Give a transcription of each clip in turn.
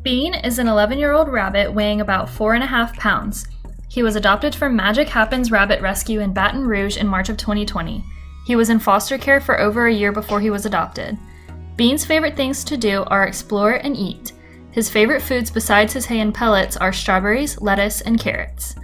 Bean is an 11-year-old rabbit weighing about 4.5 pounds. He was adopted from Magic Happens Rabbit Rescue in Baton Rouge in March of 2020. He was in foster care for over a year before he was adopted. Bean's favorite things to do are explore and eat. His favorite foods besides his hay and pellets are strawberries, lettuce, and carrots.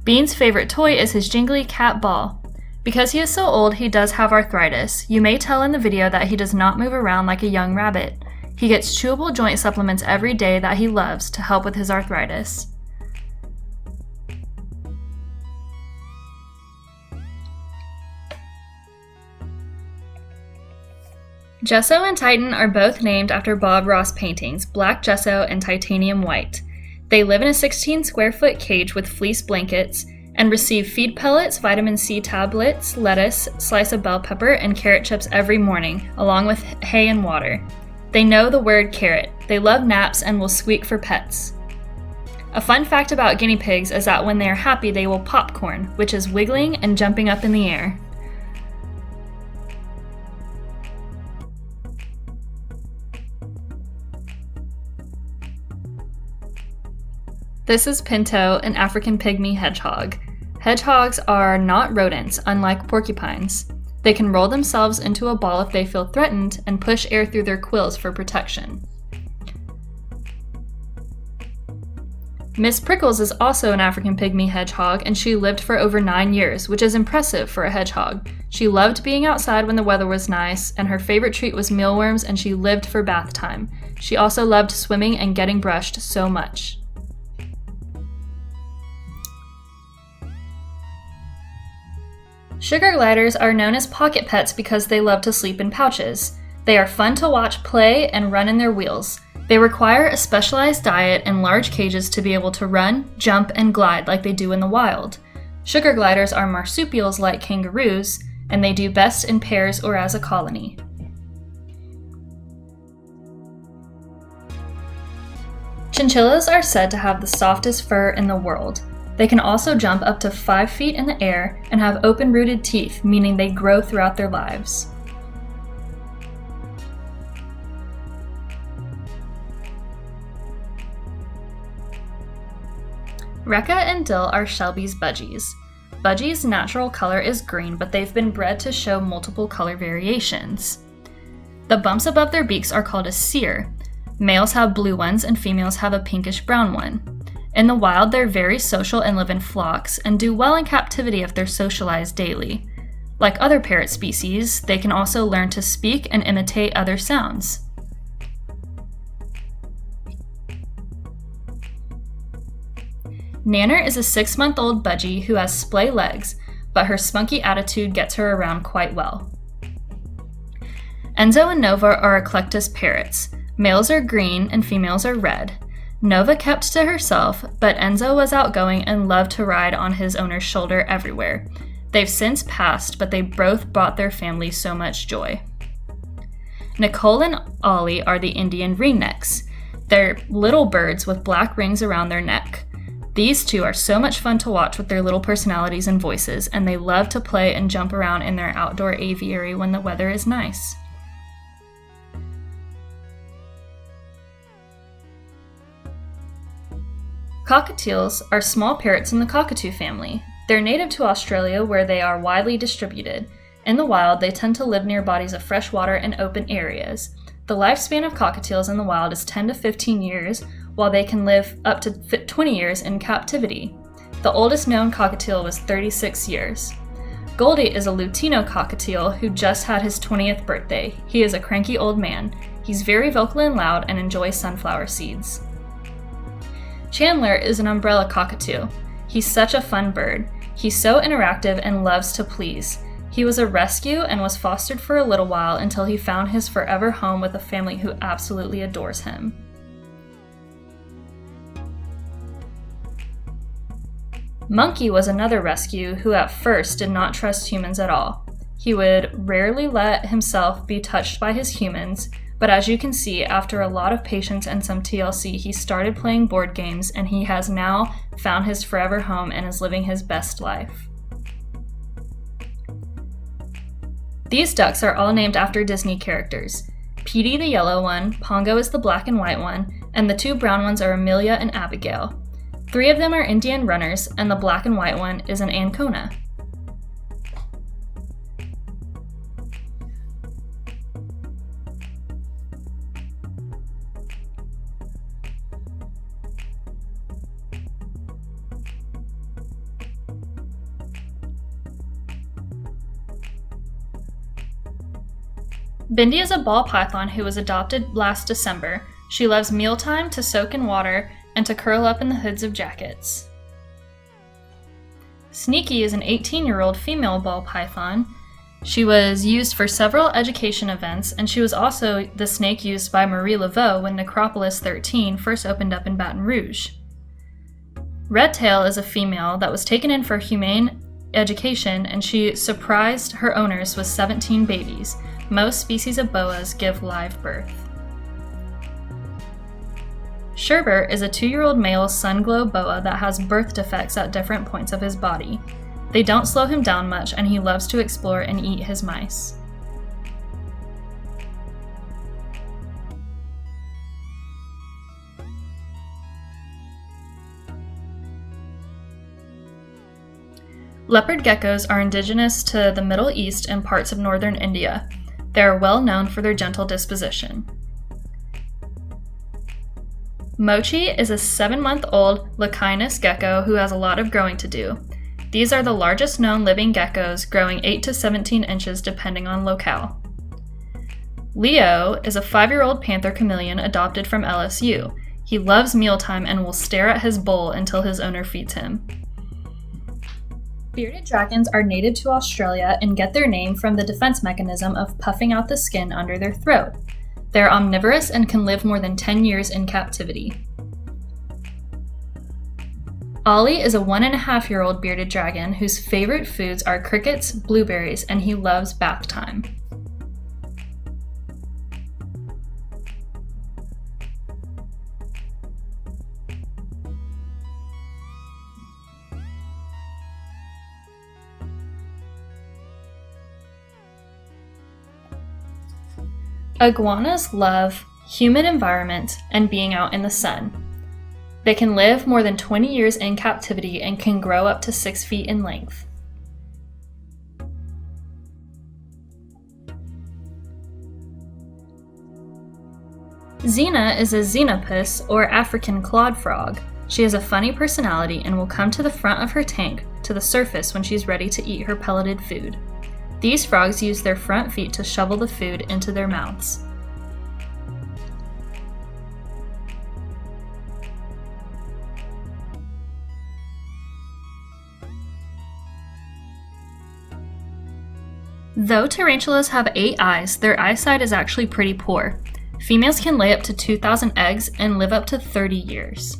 Bean's favorite toy is his jingly cat ball. Because he is so old, he does have arthritis. You may tell in the video that he does not move around like a young rabbit. He gets chewable joint supplements every day that he loves to help with his arthritis. Gesso and Titan are both named after Bob Ross paintings, Black Gesso and Titanium White. They live in a 16 square foot cage with fleece blankets and receive feed pellets, vitamin C tablets, lettuce, slice of bell pepper, and carrot chips every morning, along with hay and water. They know the word carrot. They love naps and will squeak for pets. A fun fact about guinea pigs is that when they are happy, they will popcorn, which is wiggling and jumping up in the air. This is Pinto, an African pygmy hedgehog. Hedgehogs are not rodents, unlike porcupines. They can roll themselves into a ball if they feel threatened and push air through their quills for protection. Miss Prickles is also an African pygmy hedgehog, and she lived for over 9 years, which is impressive for a hedgehog. She loved being outside when the weather was nice, and her favorite treat was mealworms, and she lived for bath time. She also loved swimming and getting brushed so much. Sugar gliders are known as pocket pets because they love to sleep in pouches. They are fun to watch play and run in their wheels. They require a specialized diet and large cages to be able to run, jump, and glide like they do in the wild. Sugar gliders are marsupials like kangaroos, and they do best in pairs or as a colony. Chinchillas are said to have the softest fur in the world. They can also jump up to 5 feet in the air and have open-rooted teeth, meaning they grow throughout their lives. Rekka and Dill are Shelby's budgies. Budgies' natural color is green, but they've been bred to show multiple color variations. The bumps above their beaks are called a sear. Males have blue ones and females have a pinkish-brown one. In the wild, they're very social and live in flocks, and do well in captivity if they're socialized daily. Like other parrot species, they can also learn to speak and imitate other sounds. Nanner is a 6-month-old budgie who has splay legs, but her spunky attitude gets her around quite well. Enzo and Nova are Eclectus parrots. Males are green and females are red. Nova kept to herself, but Enzo was outgoing and loved to ride on his owner's shoulder everywhere. They've since passed, but they both brought their family so much joy. Nicole and Ollie are the Indian ringnecks. They're little birds with black rings around their neck. These two are so much fun to watch with their little personalities and voices, and they love to play and jump around in their outdoor aviary when the weather is nice. Cockatiels are small parrots in the cockatoo family. They're native to Australia, where they are widely distributed. In the wild, they tend to live near bodies of fresh water and open areas. The lifespan of cockatiels in the wild is 10 to 15 years, while they can live up to 20 years in captivity. The oldest known cockatiel was 36 years. Goldie is a Lutino cockatiel who just had his 20th birthday. He is a cranky old man. He's very vocal and loud and enjoys sunflower seeds. Chandler is an umbrella cockatoo. He's such a fun bird. He's so interactive and loves to please. He was a rescue and was fostered for a little while until he found his forever home with a family who absolutely adores him. Monkey was another rescue who at first did not trust humans at all. He would rarely let himself be touched by his humans, but as you can see, after a lot of patience and some TLC, he started playing board games, and he has now found his forever home and is living his best life. These ducks are all named after Disney characters. Petey the yellow one, Pongo is the black and white one, and the 2 brown ones are Amelia and Abigail. 3 of them are Indian runners, and the black and white one is an Ancona. Bindi is a ball python who was adopted last December. She loves mealtime, to soak in water, and to curl up in the hoods of jackets. Sneaky is an 18-year-old female ball python. She was used for several education events, and she was also the snake used by Marie Laveau when Necropolis 13 first opened up in Baton Rouge. Redtail is a female that was taken in for humane education, and she surprised her owners with 17 babies. Most species of boas give live birth. Sherbert is a 2-year-old male sunglow boa that has birth defects at different points of his body. They don't slow him down much, and he loves to explore and eat his mice. Leopard geckos are indigenous to the Middle East and parts of northern India. They are well known for their gentle disposition. Mochi is a 7-month-old Lachinus gecko who has a lot of growing to do. These are the largest known living geckos, growing 8 to 17 inches depending on locale. Leo is a 5-year-old panther chameleon adopted from LSU. He loves mealtime and will stare at his bowl until his owner feeds him. Bearded dragons are native to Australia and get their name from the defense mechanism of puffing out the skin under their throat. They're omnivorous and can live more than 10 years in captivity. Ollie is a 1.5-year-old bearded dragon whose favorite foods are crickets, blueberries, and he loves bath time. Iguanas love humid environments and being out in the sun. They can live more than 20 years in captivity and can grow up to 6 feet in length. Xena is a Xenopus, or African clawed frog. She has a funny personality and will come to the front of her tank to the surface when she's ready to eat her pelleted food. These frogs use their front feet to shovel the food into their mouths. Though tarantulas have 8 eyes, their eyesight is actually pretty poor. Females can lay up to 2,000 eggs and live up to 30 years.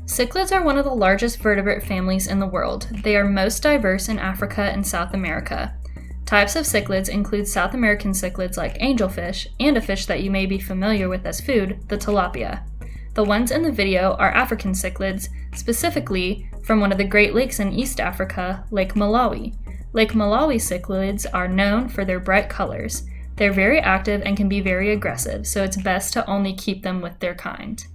Cichlids are one of the largest vertebrate families in the world. They are most diverse in Africa and South America. Types of cichlids include South American cichlids like angelfish, and a fish that you may be familiar with as food, the tilapia. The ones in the video are African cichlids, specifically from one of the Great Lakes in East Africa, Lake Malawi. Lake Malawi cichlids are known for their bright colors. They're very active and can be very aggressive, so it's best to only keep them with their kind.